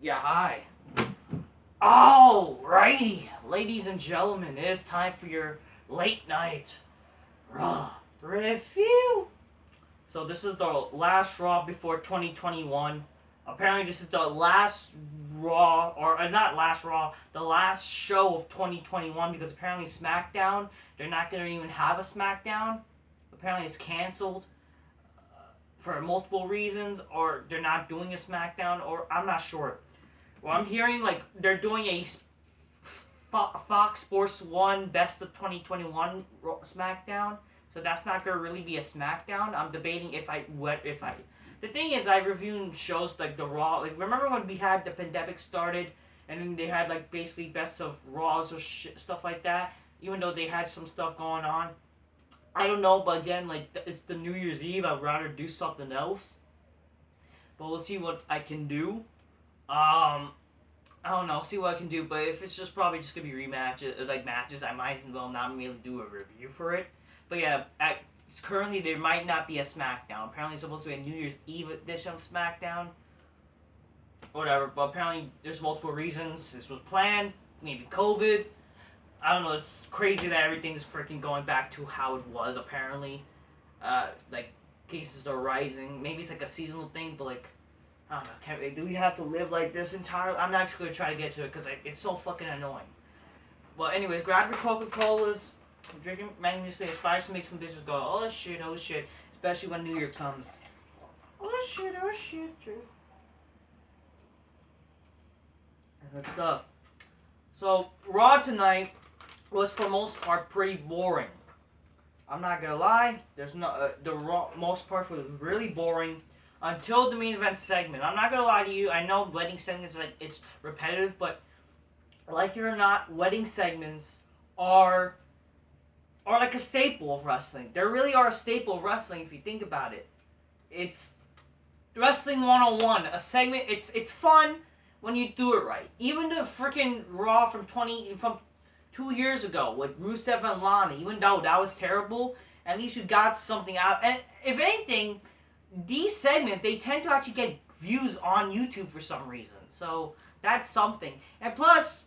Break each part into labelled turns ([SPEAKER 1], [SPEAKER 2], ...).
[SPEAKER 1] Yeah, hi. Alrighty, ladies and gentlemen, it is time for your late night Raw review. So this is the last Raw before 2021. Apparently this is the last Raw, or not last Raw, the last show of 2021 because apparently SmackDown, they're not going to even have a SmackDown. Apparently it's canceled for multiple reasons, or they're not doing a SmackDown, or I'm not sure. Well, I'm hearing like they're doing a Fox Sports 1 Best of 2021 SmackDown, so that's not gonna really be a SmackDown. I'm debating if I. The thing is, I reviewed shows like the Raw. Like remember when we had the pandemic started, and then they had like basically Best of Raws or stuff like that. Even though they had some stuff going on, I don't know. But again, like it's the New Year's Eve. I'd rather do something else. But we'll see what I can do. I don't know, see what I can do, but if it's just probably just gonna be rematches, like matches, I might as well not be able to do a review for it. But yeah, currently there might not be a SmackDown. Apparently it's supposed to be a New Year's Eve edition of SmackDown. Whatever, but apparently there's multiple reasons. This was planned, maybe COVID. I don't know, it's crazy that everything's freaking going back to how it was, apparently. Like, cases are rising. Maybe it's like a seasonal thing, but like, I don't know, do we have to live like this entirely? I'm not actually going to try to get to it because it's so fucking annoying. Well, anyways, grab your Coca-Colas, drinking magnificently inspires to make some bitches go, oh shit, especially when New Year comes. Oh shit, true. And good stuff. So, Raw tonight was for most part pretty boring. I'm not gonna lie, there's no the Raw most part was really boring. Until the main event segment. I'm not gonna lie to you, I know wedding segments it's repetitive, but like it or not, wedding segments are like a staple of wrestling. They really are a staple of wrestling if you think about it. It's wrestling 101. A segment, it's fun when you do it right. Even the freaking Raw from 2 years ago with Rusev and Lana, even though that was terrible, at least you got something out. And if anything, these segments, they tend to actually get views on YouTube for some reason. So, that's something. And plus,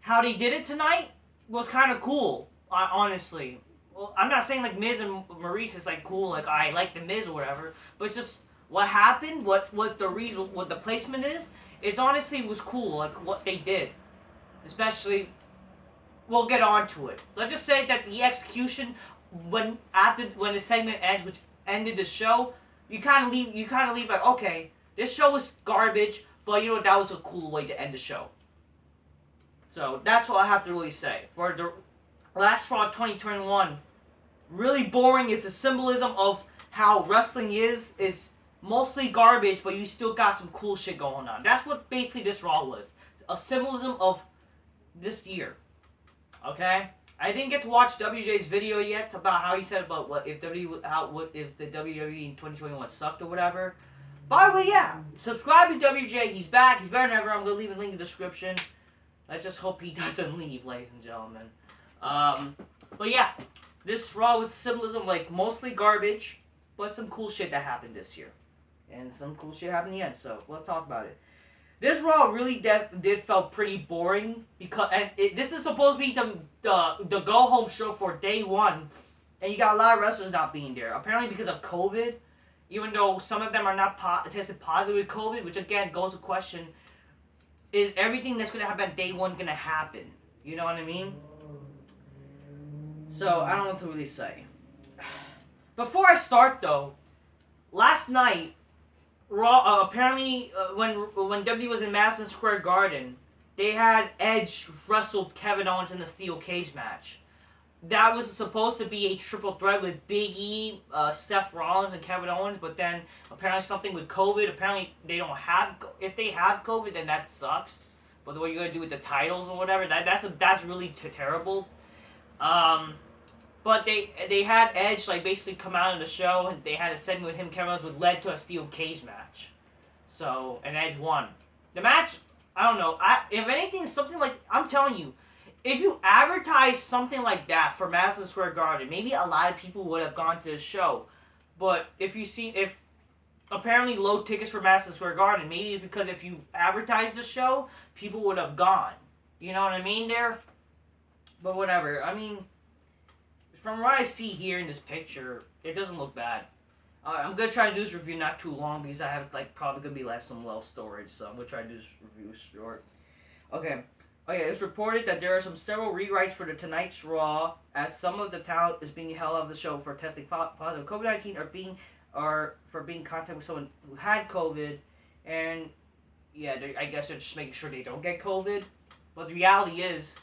[SPEAKER 1] how they did it tonight was kind of cool, honestly. Well, I'm not saying like Miz and Maurice is like cool, like I like the Miz or whatever, but it's just what happened, what the reason, what the placement is, it honestly was cool, like what they did. Especially, we'll get on to it. Let's just say that the execution, when the segment ends, which ended the show, you kind of leave like, okay, this show was garbage, but you know what, that was a cool way to end the show. So that's what I have to really say. For the last Raw 2021, really boring is the symbolism of how wrestling is mostly garbage, but you still got some cool shit going on. That's what basically this Raw was. A symbolism of this year. Okay? I didn't get to watch WJ's video yet about how he said about what if the WWE in 2021 sucked or whatever. By the way, yeah, subscribe to WJ. He's back. He's better than ever. I'm gonna leave a link in the description. I just hope he doesn't leave, ladies and gentlemen. But yeah, this Raw was symbolism, like mostly garbage, but some cool shit that happened this year, and some cool shit happened in the end. So let's talk about it. This Raw really did felt pretty boring because this is supposed to be the go home show for day one, and you got a lot of wrestlers not being there. Apparently because of COVID, even though some of them are not tested positive with COVID, which again goes to question: is everything that's gonna happen day one gonna happen? You know what I mean? So I don't know what to really say. Before I start though, last night. Raw, apparently, when WWE was in Madison Square Garden, they had Edge wrestle Kevin Owens in a steel cage match. That was supposed to be a triple threat with Big E, Seth Rollins, and Kevin Owens, but then apparently something with COVID. Apparently they don't have. If they have COVID, then that sucks. But what you're gonna do with the titles or whatever, that's really terrible. But they had Edge like basically come out of the show, and they had a segment with him, Kevin Owens, which led to a steel cage match. So, and Edge won. The match, I don't know. If anything, something like, I'm telling you, if you advertise something like that for Madison Square Garden, maybe a lot of people would have gone to the show. But if apparently low tickets for Madison Square Garden. Maybe it's because if you advertised the show, people would have gone. You know what I mean there? But whatever. I mean, from what I see here in this picture, it doesn't look bad. I'm going to try to do this review not too long because I have, like, probably going to be left some low storage. So I'm going to try to do this review short. Okay. Oh yeah, it's reported that there are several rewrites for the tonight's Raw, as some of the talent is being held out of the show for testing positive COVID-19 or for being in contact with someone who had COVID, and yeah, I guess they're just making sure they don't get COVID. But the reality is,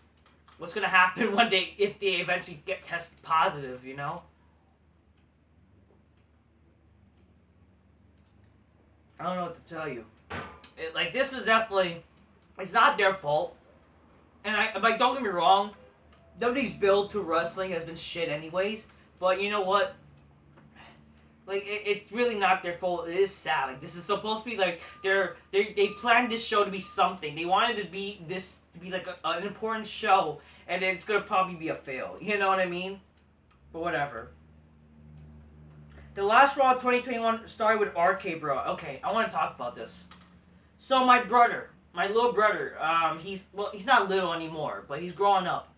[SPEAKER 1] what's gonna happen one day if they eventually get tested positive? You know. I don't know what to tell you. This is definitely, it's not their fault. And don't get me wrong, WWE's build to wrestling has been shit anyways. But you know what? It's really not their fault. It is sad. Like, this is supposed to be like they planned this show to be something. They wanted to be like an important show, and it's gonna probably be a fail. You know what I mean? But whatever. The last Raw 2021 started with RK-Bro. Okay, I want to talk about this. So my little brother, he's not little anymore, but he's growing up.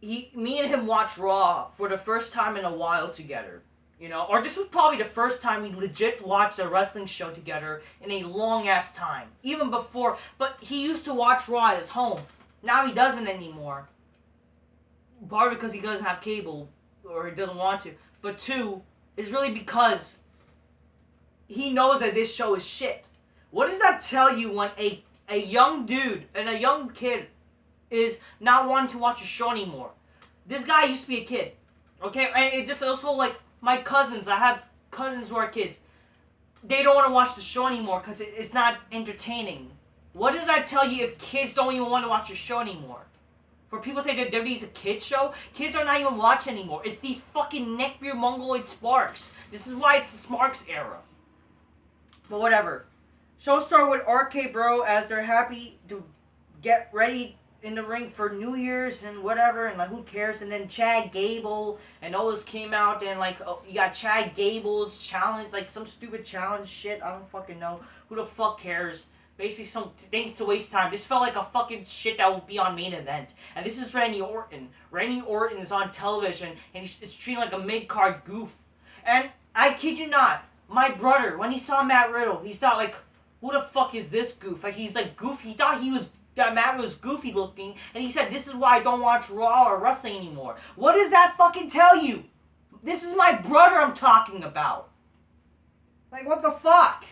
[SPEAKER 1] Me and him watched Raw for the first time in a while together, you know, or this was probably the first time we legit watched a wrestling show together in a long ass time, even before. But he used to watch Raw at his home. Now he doesn't anymore. Partly because he doesn't have cable, or he doesn't want to. But two, it's really because he knows that this show is shit. What does that tell you when a young dude and a young kid is not wanting to watch a show anymore? This guy used to be a kid, okay? And it just also, like, my cousins, I have cousins who are kids. They don't want to watch the show anymore because it's not entertaining. What does that tell you if kids don't even want to watch a show anymore? For people to say that WWE's a kid's show, kids are not even watching anymore. It's these fucking neckbeard mongoloid sparks. This is why it's the Smarks era. But whatever. Show started with RK-Bro as they're happy to get ready in the ring for New Year's and whatever, and like who cares? And then Chad Gable and Owens came out, and like you got Chad Gable's challenge, like some stupid challenge shit. I don't fucking know. Who the fuck cares? Basically some things to waste time. This felt like a fucking shit that would be on main event. And this is Randy Orton. Randy Orton is on television and it's treated like a mid-card goof. And I kid you not, my brother, when he saw Matt Riddle, he thought like, who the fuck is this goof? Like, he's like goofy. He thought that Matt was goofy looking, and he said, this is why I don't watch Raw or wrestling anymore. What does that fucking tell you? This is my brother I'm talking about. Like, what the fuck?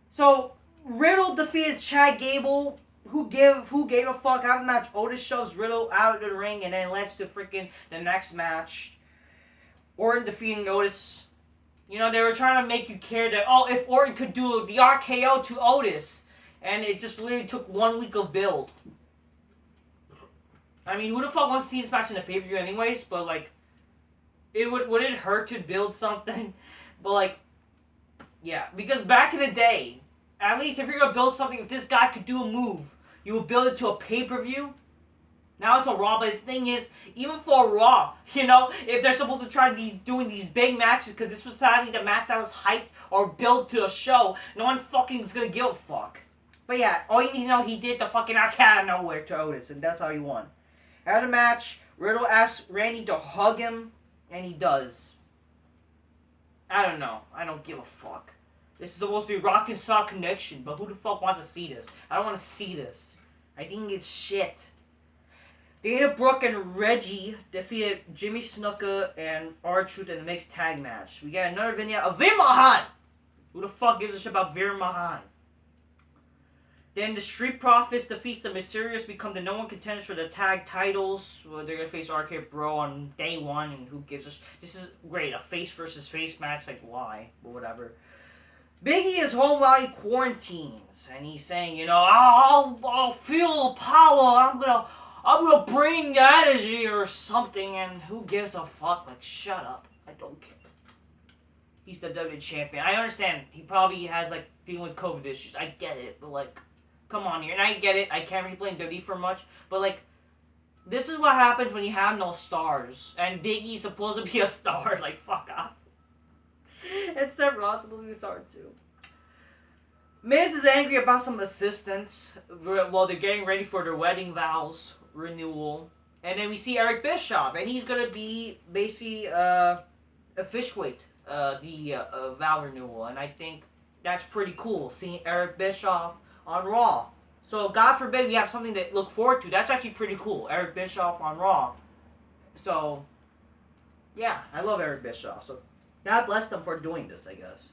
[SPEAKER 1] So, Riddle defeated Chad Gable, who gave a fuck out of the match. Otis shoves Riddle out of the ring, and then leads to freaking the next match. Orton defeating Otis. You know, they were trying to make you care that, oh, if Orton could do the RKO to Otis. And it just literally took 1 week of build. I mean, who the fuck wants to see this match in the pay-per-view anyways? But, like, would it hurt to build something? But, like, yeah. Because back in the day, at least if you're going to build something, if this guy could do a move, you would build it to a pay-per-view. Now it's a Raw, but the thing is, even for a Raw, you know, if they're supposed to try to be doing these big matches, because this was finally the match that was hyped or built to a show, no one fucking is going to give a fuck. But yeah, all you need to know, he did the fucking out of nowhere to Otis, and that's how he won. After the match, Riddle asks Randy to hug him, and he does. I don't know. I don't give a fuck. This is supposed to be Rock and Sock Connection, but who the fuck wants to see this? I don't want to see this. I think it's shit. Dana Brooke and Reggie defeated Jimmy Snuka and R-Truth in a mixed tag match. We got another vignette of Veer Mahan! Who the fuck gives a shit about Veer Mahan? Then the Street Profits defeats the Mysterious, become the #1 contenders for the tag titles. Well, they're going to face RK-Bro on day one, and who gives a This is great, a face versus face match, like why, but whatever. Biggie is home while he quarantines, and he's saying, you know, I'll feel the power, I'm gonna bring the energy or something, and who gives a fuck? Like, shut up, I don't care. He's the WWE champion. I understand, he probably has, like, dealing with COVID issues, I get it, but, like, come on here, and I get it, I can't really blame WWE for much, but, like, this is what happens when you have no stars, and Biggie's supposed to be a star, like, fuck off. And Seth Rollins supposed to be sorry too. Miz is angry about some assistants while they're getting ready for their wedding vows renewal. And then we see Eric Bischoff, and he's gonna be basically officiate the vow renewal. And I think that's pretty cool, seeing Eric Bischoff on Raw. So God forbid we have something to look forward to. That's actually pretty cool, Eric Bischoff on Raw. So, yeah, I love Eric Bischoff. So God bless them for doing this, I guess.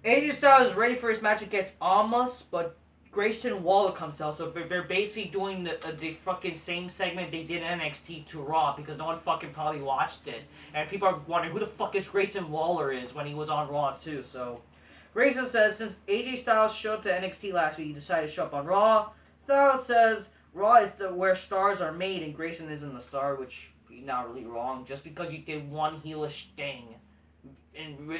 [SPEAKER 1] AJ Styles is ready for his match against Almas, but Grayson Waller comes out. So they're basically doing the fucking same segment they did in NXT to Raw because no one fucking probably watched it. And people are wondering who the fuck is Grayson Waller is when he was on Raw too. So Grayson says since AJ Styles showed up to NXT last week, he decided to show up on Raw. Styles says Raw is where stars are made and Grayson isn't the star, which is not really wrong. Just because you did one heelish thing. And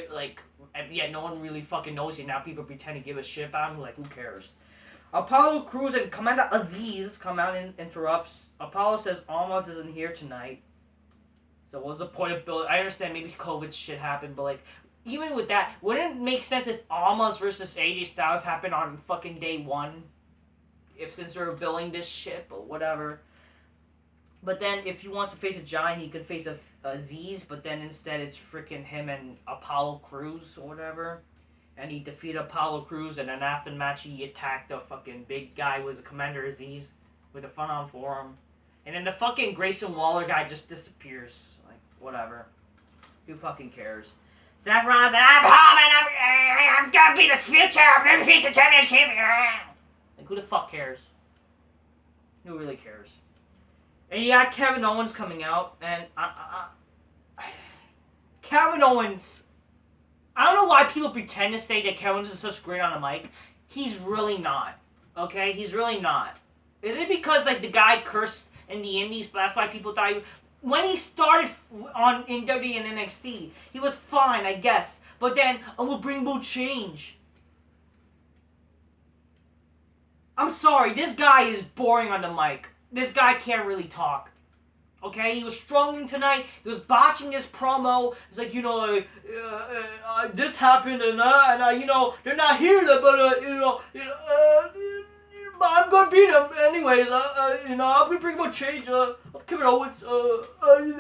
[SPEAKER 1] yeah, no one really fucking knows you. Now people pretend to give a shit about him. Like, who cares? Apollo Crews and Commander Aziz come out and interrupts. Apollo says Almas isn't here tonight. So what's the point of building? I understand maybe COVID shit happened, but like, even with that, wouldn't it make sense if Almas versus AJ Styles happened on fucking day one? Since they're building this shit, but whatever. But then if he wants to face a giant, he could face a Aziz, but then instead it's freaking him and Apollo Crews or whatever. And he defeated Apollo Crews, and then after the match he attacked the fucking big guy with the Commander Aziz with a front-on forearm. And then the fucking Grayson Waller guy just disappears. Like, whatever. Who fucking cares? Seth Rollins, I'm home and I'm gonna be the future. I'm gonna be the championship. Like, who the fuck cares? Who really cares? And you got Kevin Owens coming out, and Kevin Owens, I don't know why people pretend to say that Kevin Owens is such great on the mic. He's really not. Okay? He's really not. Is it because, like, the guy cursed in the Indies, but that's why people thought when he started in WWE and NXT, he was fine, I guess. But then, we'll bring more change. I'm sorry, this guy is boring on the mic. This guy can't really talk. Okay? He was struggling tonight. He was botching his promo. He's like, this happened and they're not here, but, I'm gonna beat him anyways. I'll be bringing more change. Kevin Owens, literally,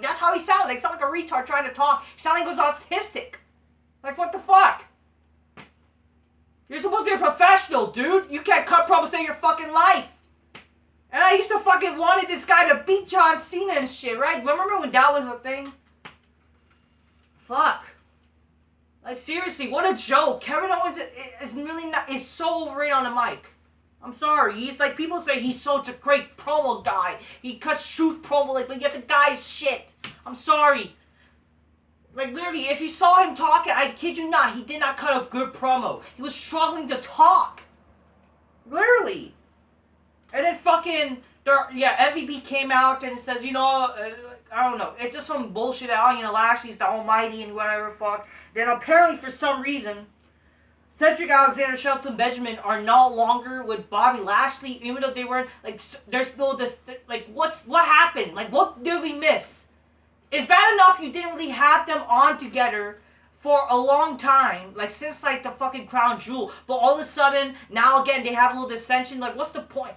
[SPEAKER 1] that's how he sounded. Like, sound like a retard trying to talk. He sounded like he was autistic. Like, what the fuck? You're supposed to be a professional, dude. You can't cut promos in your fucking life. And I used to fucking wanted this guy to beat John Cena and shit, right? Remember when that was a thing? Fuck. Like, seriously, what a joke. Kevin Owens is so overrated on the mic. I'm sorry. He's like, people say he's such a great promo guy. He cuts truth promo, like, but yet the guy's shit. I'm sorry. Like, literally, if you saw him talking, I kid you not, he did not cut a good promo. He was struggling to talk. Literally. And then fucking, MVP came out and says, I don't know, it's just some bullshit that, Lashley's the almighty and whatever fuck. Then apparently, for some reason, Cedric Alexander, Shelton Benjamin are no longer with Bobby Lashley, even though they weren't, like, there's still this, like, what happened? Like, what did we miss? It's bad enough you didn't really have them on together for a long time, like, since, like, the fucking Crown Jewel, but all of a sudden, now again, they have a little dissension, like, what's the point?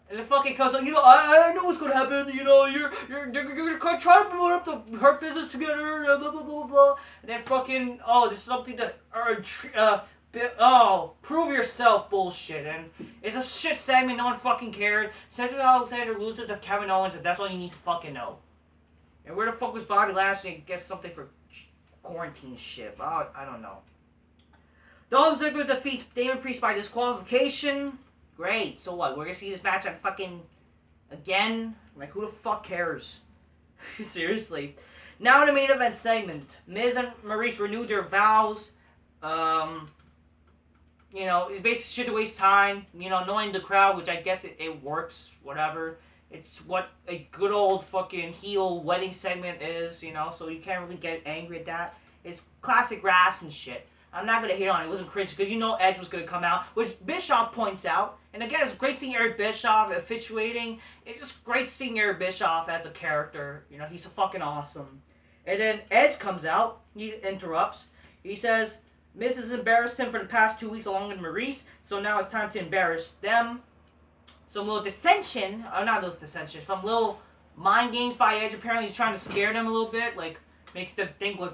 [SPEAKER 1] And the fucking comes like, I know what's gonna happen, you're trying to promote up the Hurt Business together, blah, blah, blah, blah, and then fucking, this is something that, prove yourself bullshit, and it's a shit segment, no one fucking cared. Cedric Alexander loses to Kevin Owens, and that's all you need to fucking know. And where the fuck was Bobby Lashley and get something for quarantine shit? I don't know. Dolph Ziggler defeats Damon Priest by disqualification. Great. So what? We're gonna see this match on fucking again? Like, who the fuck cares? Seriously. Now in the main event segment, Miz and Maurice renewed their vows. It's basically shit to waste time. Knowing the crowd, which I guess it works. Whatever. It's what a good old fucking heel wedding segment is, so you can't really get angry at that. It's classic wrestling shit. I'm not going to hate on it. It wasn't cringe because Edge was going to come out, which Bischoff points out. And again, it's great seeing Eric Bischoff officiating. It's just great seeing Eric Bischoff as a character. He's fucking awesome. And then Edge comes out. He interrupts. He says, Miz has embarrassed him for the past 2 weeks along with Maurice, so now it's time to embarrass them. Some little dissension, or not little dissension, some little mind games by Edge. Apparently he's trying to scare them a little bit, like, makes them think, like,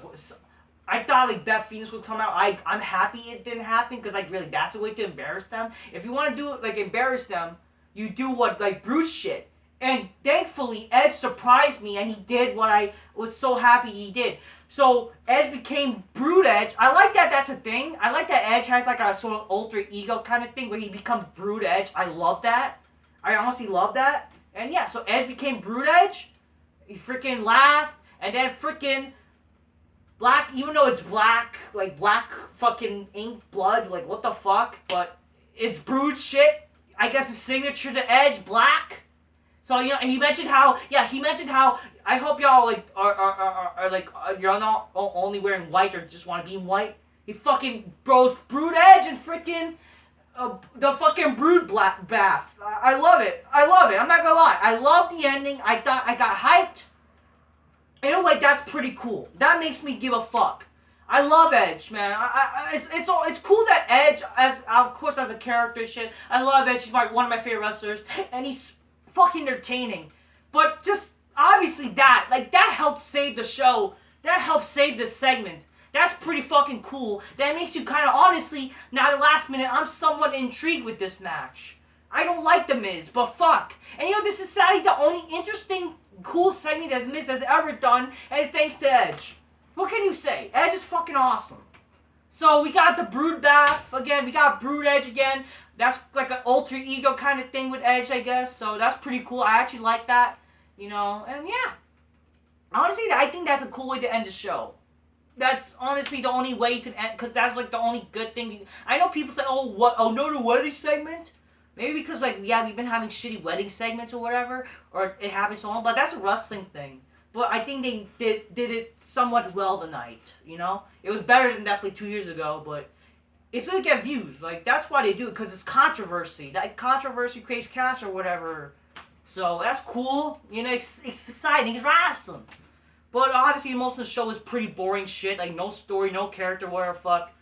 [SPEAKER 1] I thought, like, Beth Phoenix would come out. I'm happy it didn't happen, because, like, really, that's the way to embarrass them. If you want to do it, like, embarrass them, you do what, like, Bruce shit. And thankfully, Edge surprised me, and he did what I was so happy he did. So, Edge became Brood Edge. I like that that's a thing. I like that Edge has, like, a sort of alter ego kind of thing, where he becomes Brood Edge. I love that. I honestly love that. And yeah, so Edge became Brood Edge. He freaking laughed. And then freaking black, even though it's black, like black fucking ink blood, like what the fuck? But it's Brood shit. I guess his signature to Edge, black. So, you know, and he mentioned how, I hope y'all, like, are like, you're not only wearing white or just want to be in white. He fucking bros Brood Edge and freaking the fucking Brood black bath. I love it. I'm not gonna lie. I love the ending. I thought I got hyped. In a way, that's pretty cool. That makes me give a fuck. I love Edge, man. It's cool that Edge, of course, as a character shit. I love Edge. He's one of my favorite wrestlers, and he's fucking entertaining. But just obviously that helped save the show. That helped save this segment. That's pretty fucking cool. That makes you kind of, honestly, now the last minute, I'm somewhat intrigued with this match. I don't like The Miz, but fuck. And you know, this is sadly the only interesting, cool segment that Miz has ever done, and it's thanks to Edge. What can you say? Edge is fucking awesome. So we got the Brood Bath again. We got Brood Edge again. That's like an alter ego kind of thing with Edge, I guess. So that's pretty cool. I actually like that. You know, and yeah. Honestly, I think that's a cool way to end the show. That's honestly the only way you can end, because that's like the only good thing. I know people say, no, the wedding segment? Maybe because, like, yeah, we've been having shitty wedding segments or whatever, or it happens so long, but that's a wrestling thing. But I think they did it somewhat well tonight, you know? It was better than definitely 2 years ago, but it's going to get views. Like, that's why they do it, because it's controversy. That controversy creates cash or whatever. So, that's cool. You know, it's exciting. It's wrestling. But obviously, most of the show is pretty boring shit. Like, no story, no character, whatever fuck.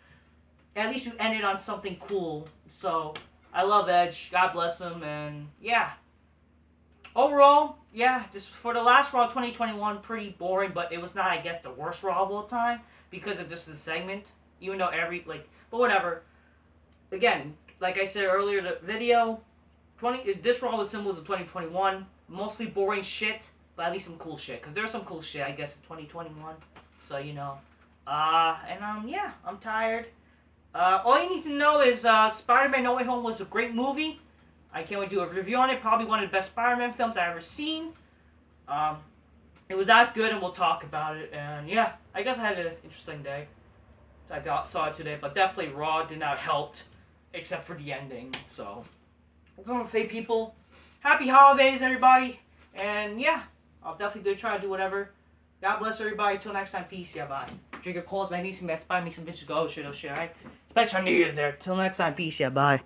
[SPEAKER 1] At least you ended on something cool. So, I love Edge. God bless him. And, yeah. Overall, yeah, just for the last Raw 2021, pretty boring. But it was not, I guess, the worst Raw of all time. Because of just the segment. Even though but whatever. Again, like I said earlier in the video, this Raw was similar to 2021. Mostly boring shit. But at least some cool shit. Because there's some cool shit, I guess, in 2021. So, you know. Yeah, I'm tired. All you need to know is Spider-Man No Way Home was a great movie. I can't wait to do a review on it. Probably one of the best Spider-Man films I've ever seen. It was that good, and we'll talk about it. And, yeah, I guess I had an interesting day. I saw it today. But definitely Raw did not help. Except for the ending. So, I just want to say, people, happy holidays, everybody. And, yeah. I'll definitely try to do whatever. God bless everybody. Till next time. Peace. Yeah, bye. Drink your calls, magnesium, buy me some bitches. Go. Oh shit, alright? Especially on New Year's there. Till next time. Peace. Yeah, bye.